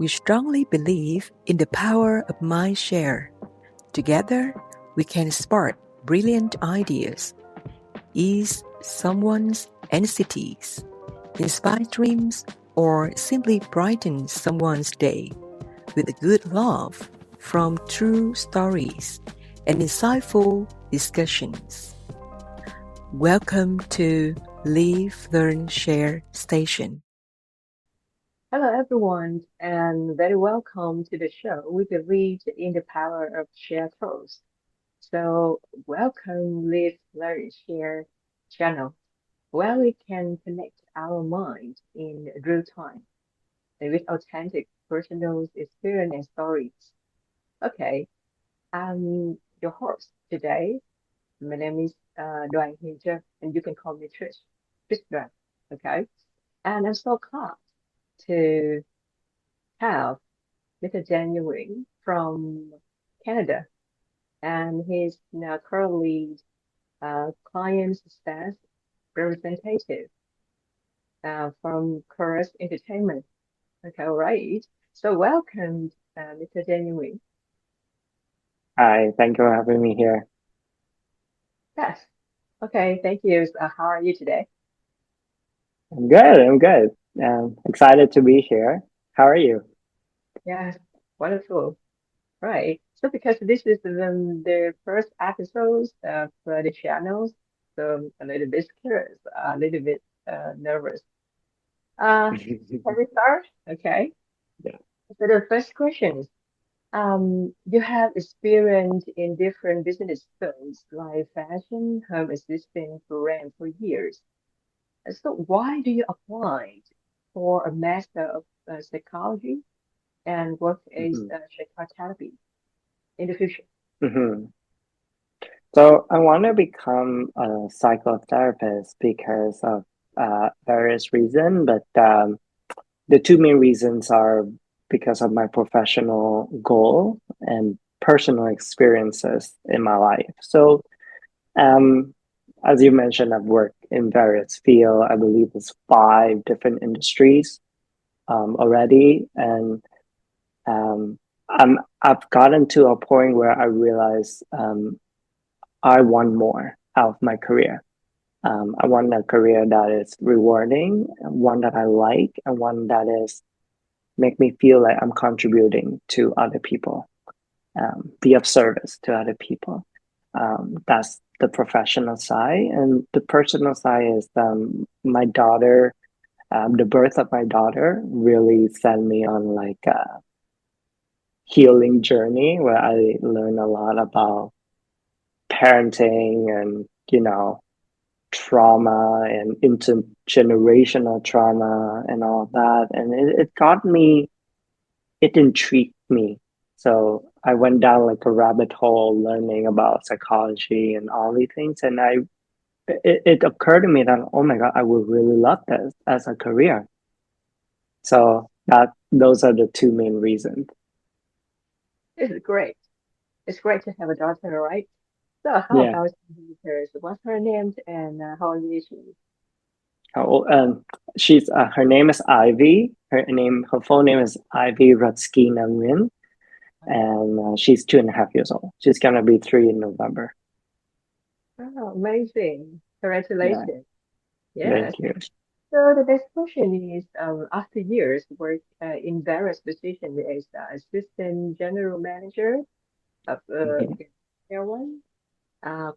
We strongly believe in the power of mindshare. Together, we can spark brilliant ideas, ease someone's anxieties, inspire dreams, or simply brighten someone's day with a good love from true stories and insightful discussions. Welcome to Live, Learn, Share Station. Hello, everyone, and very welcome to the show. We believe in the power of shared thoughts. So, welcome, Live, Learn, Share channel, where we can connect our mind in real time and with authentic personal experience and stories. Okay, I'm your host today. My name is Doan here, and you can call me Trish Doan. Okay, and I'm so glad to have Mr. Nguyen from Canada, and he's now currently client success representative from Chorus Entertainment. Okay, all right. So welcome, Mr. Nguyen. Hi, thank you for having me here. Yes. Okay, thank you. How are you today? I'm good. Excited to be here. How are you? Yes, wonderful. Right. So because this is the first episode for the channels, so I'm a little bit curious, a little bit nervous. Can we start? Okay. Yeah. So the first question is, you have experience in different business fields like fashion, home assistant, brand for years. So why do you apply for a Master of Psychology and work as Mhm, a psychotherapy in the future? mhm. So I want to become a psychotherapist because of various reasons, but the two main reasons are because of my professional goal and personal experiences in my life. So, um, as you mentioned, I've worked in various fields. I believe it's five different industries already, and um, I've gotten to a point where I realize I want more out of my career. I want a career that is rewarding, one that I like, and one that is make me feel like I'm contributing to other people, be of service to other people. That's the professional side, and the personal side is my daughter. The birth of my daughter really sent me on like healing journey where I learned a lot about parenting and, trauma and intergenerational trauma and all that. And it got me, it intrigued me. So I went down like a rabbit hole learning about psychology and all these things. And it occurred to me that, oh my God, I would really love this as a career. So those are the two main reasons. This is great. It's great to have a daughter, right? So how Yeah. about her? So what's her name and how old is she? Oh, she's her name is Ivy. Her full name is Ivy Rutskina Nguyen, and she's 2.5 years old. She's gonna be 3 in November. Oh, amazing. Yeah, Congratulations. thank Yes. you. So the next question is, after years work in various positions as assistant general manager of Mhm. airline,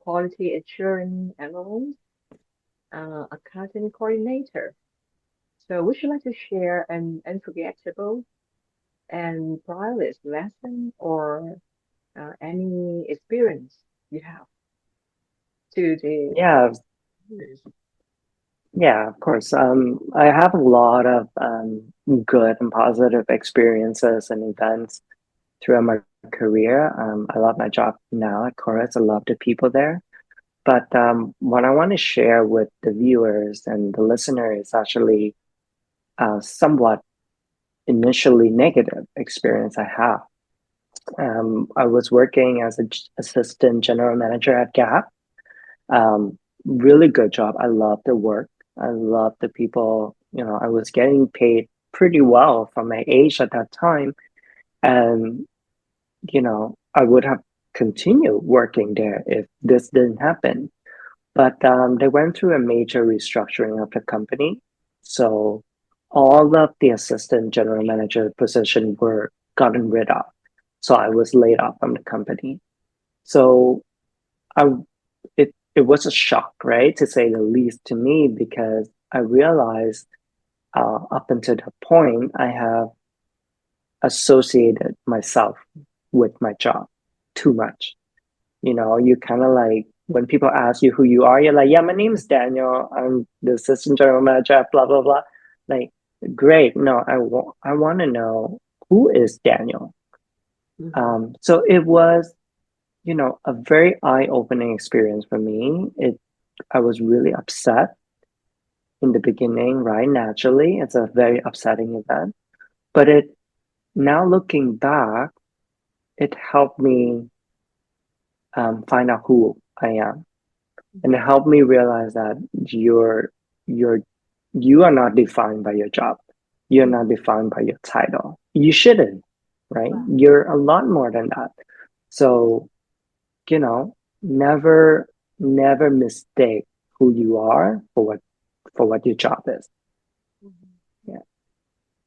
quality assurance analyst, accounting coordinator. So would you like to share an unforgettable and priceless lesson or any experience you have to the Yeah, viewers? yeah, of course. I have a lot of good and positive experiences and events throughout my career. I love my job now at Chorus. I love the people there. But what I want to share with the viewers and the listeners is actually somewhat initially negative experience I have. I was working as an assistant general manager at Gap. Really good job. I love the work. I love the people. I was getting paid pretty well for my age at that time. And, I would have continued working there if this didn't happen. But they went through a major restructuring of the company. So all of the assistant general manager position were gotten rid of. So I was laid off from the company. So I it was a shock, right, to say the least to me, because I realized up until the point I have associated myself with my job too much. You kind of like when people ask you who you are, you're like, yeah, my name is Daniel. I'm the assistant general manager, blah, blah, blah. Like, great. No, I want to know who is Daniel. So it was, a very eye-opening experience for me. I was really upset in the beginning, right? Naturally, it's a very upsetting event. But now looking back, it helped me find out who I am, and it helped me realize that you are not defined by your job. You're not defined by your title. You shouldn't, right? You're a lot more than that. So, never mistake who you are for what your job is. Yeah.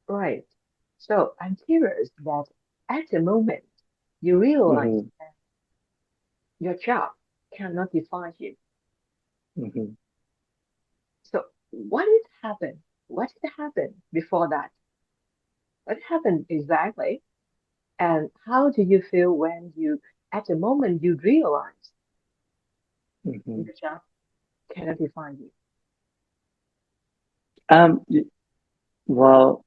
Right. So I'm curious that at the moment you realize that your job cannot define you. So what did happen? What did happen before that? What happened exactly? And how do you feel when at the moment you realize your job cannot define you? Well,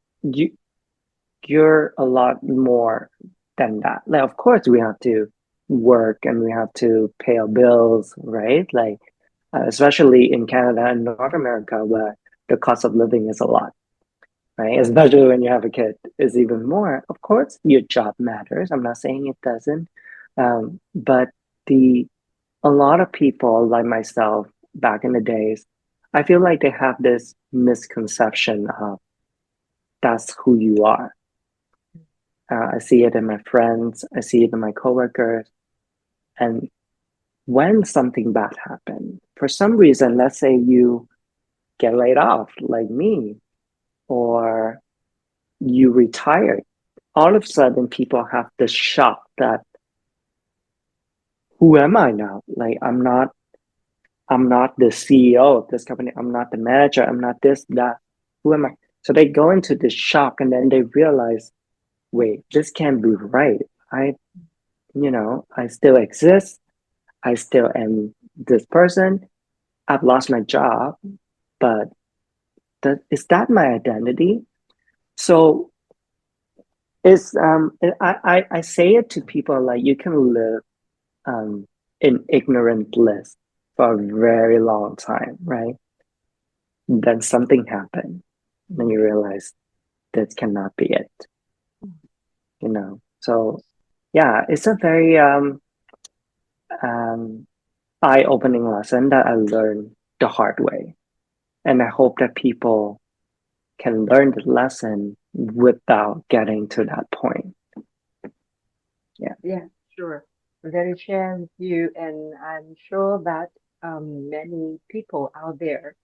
you're a lot more than that. Like, of course, we have to work and we have to pay our bills, right? Like, especially in Canada and North America, where the cost of living is a lot, right? Especially when you have a kid, is even more. Of course, your job matters. I'm not saying it doesn't, but a lot of people like myself back in the days, I feel like they have this misconception of that's who you are. I see it in my friends, I see it in my coworkers, and when something bad happens, for some reason, let's say you get laid off, like me, or you retire, all of a sudden people have this shock that who am I now? Like I'm not the CEO of this company. I'm not the manager. I'm not this, that. Who am I? So they go into this shock and then they realize, wait, this can't be right. I still exist. I still am this person. I've lost my job, but is that my identity? So I say it to people like you can live in ignorant bliss for a very long time, right? Then something happened. Then you realize this cannot be it. So yeah, it's a very eye-opening lesson that I learned the hard way. And I hope that people can learn the lesson without getting to that point. Yeah. Yeah, sure. Very share with you, and I'm sure that many people out there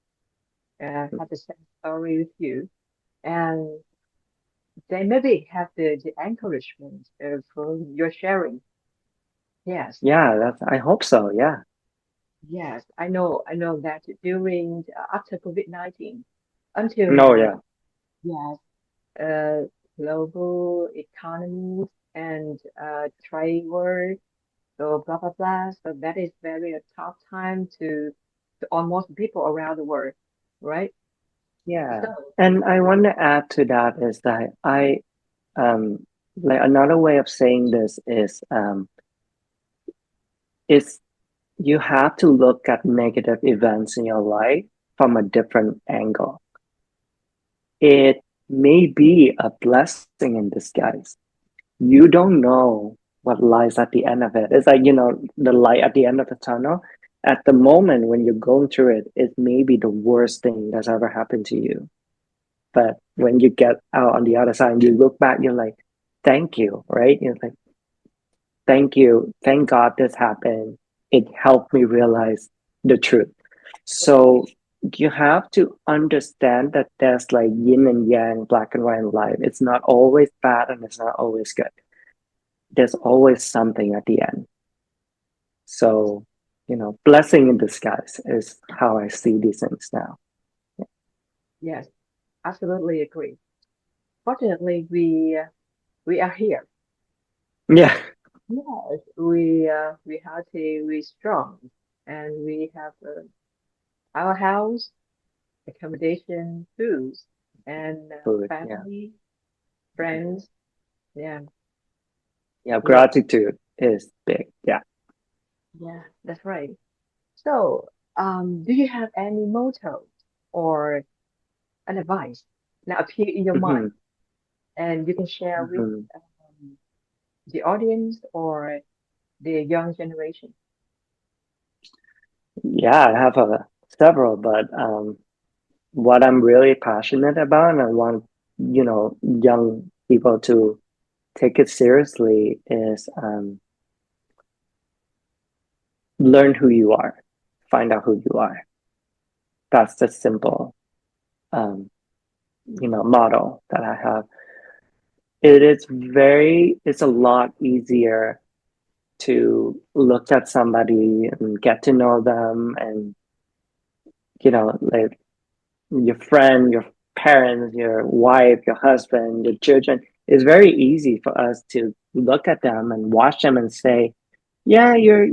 have the same story with you, and they maybe have the encouragement for your sharing. Yes, Yeah, I hope so. Yeah. yes, I know that during after COVID-19 until No, now, yeah. yes, uh, global economies and trade war, so blah blah blah. So that is very a tough time to almost people around the world, right? Yeah. So And I want to add to that is that um like another way of saying this is you have to look at negative events in your life from a different angle. It may be a blessing in disguise. You don't know what lies at the end of it. It's like, the light at the end of the tunnel. At the moment when you're going through it, it may be the worst thing that's ever happened to you. But when you get out on the other side and you look back, you're like, thank you, right? You're like, thank you. Thank God this happened. It helped me realize the truth. So you have to understand that there's like yin and yang, black and white in life. It's not always bad and it's not always good. There's always something at the end. So, blessing in disguise is how I see these things now. Yes, absolutely agree. Fortunately, we are here. Yeah. Yes, we healthy, we strong, and we have our house, accommodation, food, and Food. Yeah. family, friends. Yeah, Yeah. love. Gratitude is big. Yeah. Yeah, that's right. So, do you have any motto or an advice that appear in your hmm mind, and you can share with hmm the audience or the young generation? Yeah. I have several, but what I'm really passionate about, and I want, young people to take it seriously is learn who you are, find out who you are. That's the simple, um, model that I have. It's a lot easier to look at somebody and get to know them and, like your friend, your parents, your wife, your husband, your children. It's very easy for us to look at them and watch them and say, yeah, you're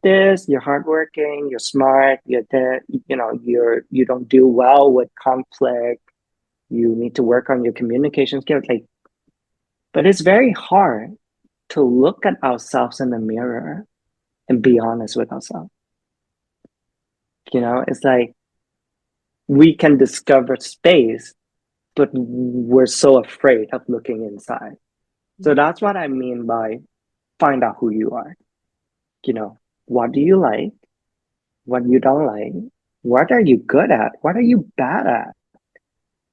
this, you're hardworking, you're smart, you're that, you don't do well with conflict, you need to work on your communication skills. Like, but it's very hard to look at ourselves in the mirror and be honest with ourselves. It's like we can discover space, but we're so afraid of looking inside. So that's what I mean by find out who you are. You know, what do you like? What you don't like? What are you good at? What are you bad at?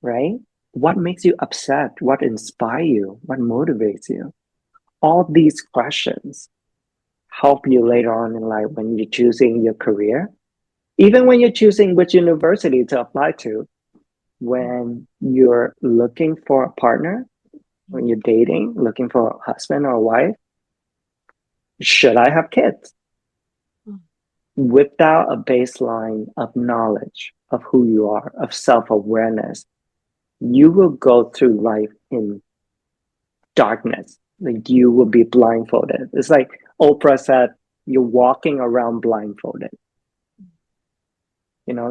Right? What makes you upset? What inspires you? What motivates you? All these questions help you later on in life when you're choosing your career, even when you're choosing which university to apply to, when you're looking for a partner, when you're dating, looking for a husband or a wife. Should I have kids? Without a baseline of knowledge of who you are, of self-awareness, you will go through life in darkness. Like you will be blindfolded. It's like Oprah said, you're walking around blindfolded.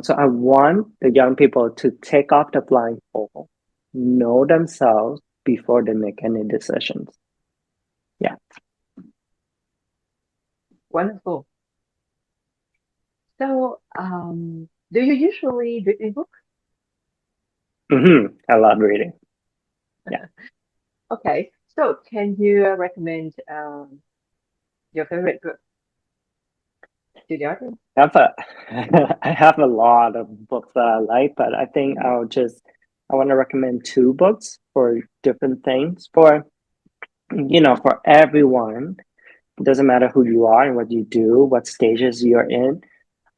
So I want the young people to take off the blindfold, know themselves before they make any decisions. Yeah. Wonderful. So, do you usually read a book? I love reading. Yeah. Okay. So, can you recommend your favorite book to the audience? I have a, I have a lot of books that I like, but I think I want to recommend two books for different things for everyone. It doesn't matter who you are and what you do, what stages you're in.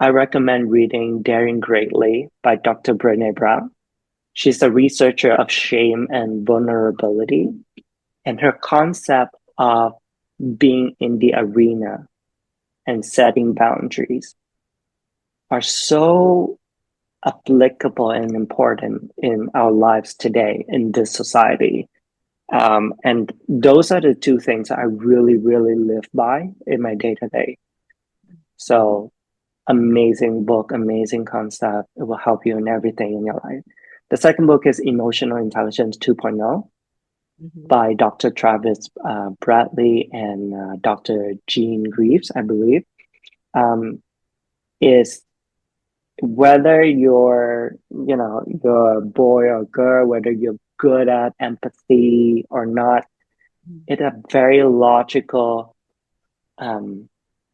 I recommend reading Daring Greatly by Dr. Brené Brown. She's a researcher of shame and vulnerability, and her concept of being in the arena and setting boundaries are so applicable and important in our lives today in this society. And those are the two things I really, really live by in my day to day. So amazing book, amazing concept. It will help you in everything in your life. The second book is Emotional Intelligence 2.0 by Dr. Travis Bradley and Dr. Jean Greaves, I believe. Is whether you're a boy or girl, whether you're good at empathy or not, it's a very logical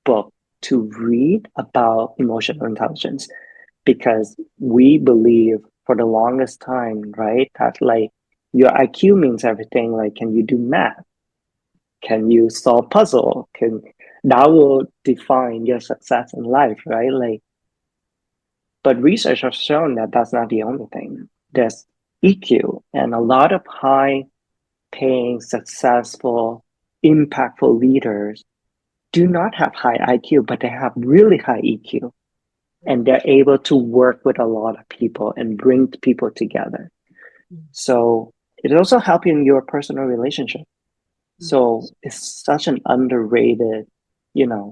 book to read about emotional intelligence because we believe for the longest time, right? That like your IQ means everything. Like, can you do math? Can you solve puzzle? That will define your success in life, right? Like, but research has shown that that's not the only thing. There's EQ, and a lot of high paying, successful, impactful leaders do not have high IQ, but they have really high EQ. And they're able to work with a lot of people and bring people together. So it also helps in your personal relationship. So it's such an underrated,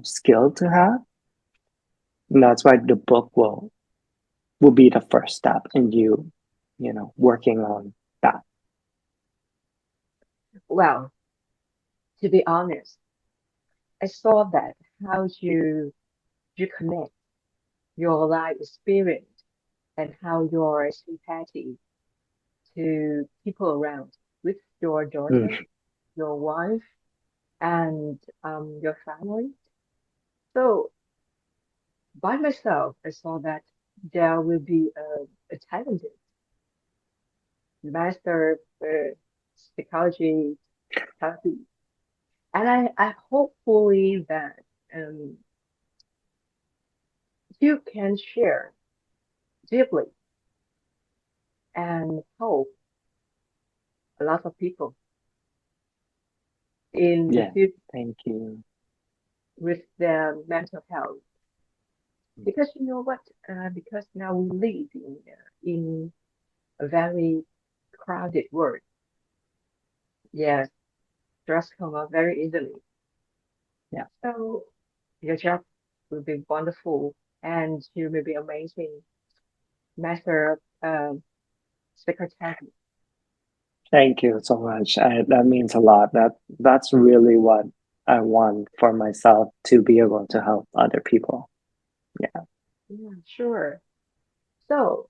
skill to have. And that's why the book will be the first step in working on that. Well, to be honest, I saw that how you connect your life experience and how your sympathy to people around with your daughter, your wife, and your family. So by myself, I saw that there will be a talented master psychology therapy, and I hopefully that um, you can share deeply and help a lot of people in the Yeah, future thank you. with their mental health. Because you know what? Because now we live in a very crowded world. Yes, stress come up very easily. Yeah, So your job will be wonderful, and you will be amazing master secretary. thank you so much. That means a lot. That's really what I want for myself, to be able to help other people. Yeah, Yeah, sure. So,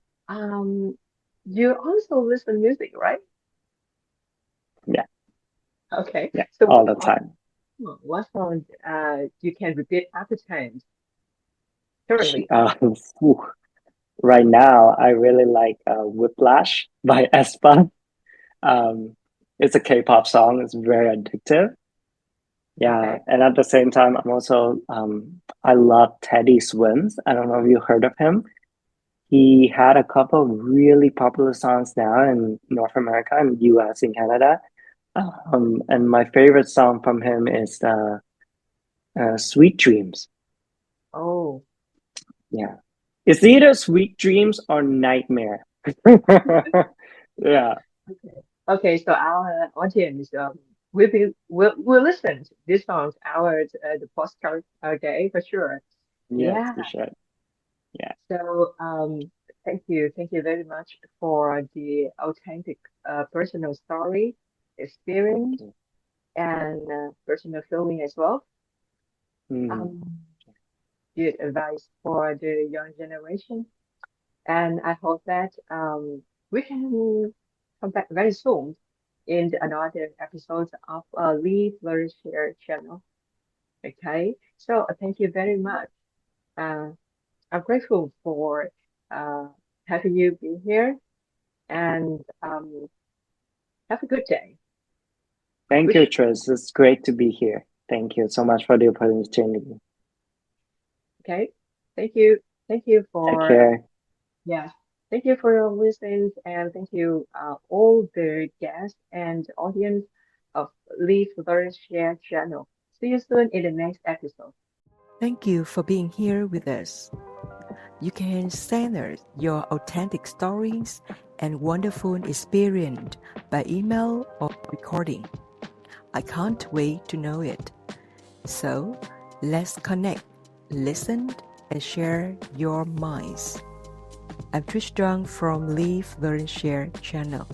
you also listen music, right? yeah, Okay. yeah, So all the time. what song you can repeat after times currently? Whew. Right now, I really like Whiplash by aespa. Um, it's a K-pop song. It's very addictive. Yeah, Okay. and at the same time, I'm also I love Teddy Swims. I don't know if you heard of him. He had a couple of really popular songs now in North America and US and Canada. And my favorite song from him is Sweet Dreams. Oh, Yeah. It's either Sweet Dreams or Nightmare. Yeah. okay. Okay, so our audience will listen to these songs our the postcard, okay, for sure. Yes, Yeah. you should. Yeah. So thank you very much for the authentic personal story, experience, Okay. and personal feeling as well. Mm, Um, Good advice for the young generation, and I hope that we can come back very soon in another episode of Live Learn Share channel. Okay, so thank you very much. Uh, I'm grateful for uh, having you be here, and have a good day. thank you, Wish, Tris. It's great to be here. Thank you so much for the opportunity. okay, thank you, thank you Take for care. yeah, thank you for your listening, and thank you all the guests and audience of Live Learn Share channel. See you soon in the next episode. Thank you for being here with us. You can send us your authentic stories and wonderful experience by email or recording. I can't wait to know it. So let's connect, listen, and share your minds. I'm Tristan from Live Learn Share channel.